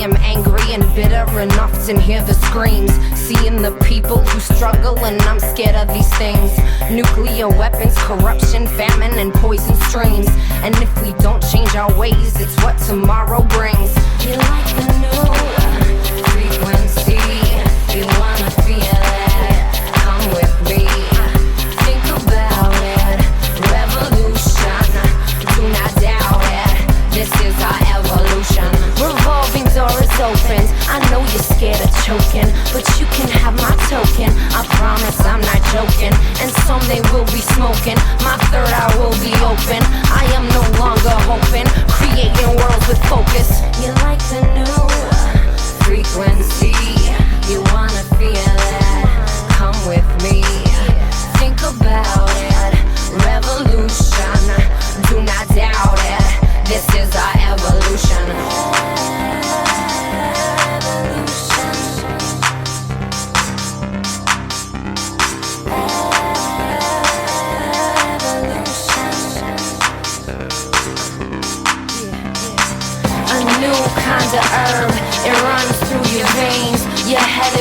am angry and bitter and often hear the screams, seeing the people who struggle, and I'm scared of these things. Nuclear weapons, corruption, famine, and poison streams. And if we don't change our ways, it's what tomorrow brings. You like the new frequency, you wanna feel it, come with me. Think about it, revolution, do not doubt it, this is our evolution. Revolving door is open, I know you're scared of choking, but you can have my token, I promise I'm not joking. And someday we'll be smoking, my third eye will be open. I am no longer hoping, creating worlds with focus. You like the new frequency, you wanna feel it, come with me. Think about it, revolution, do not doubt it, this is our evolution. A new kind of herb, it runs through your veins. Your head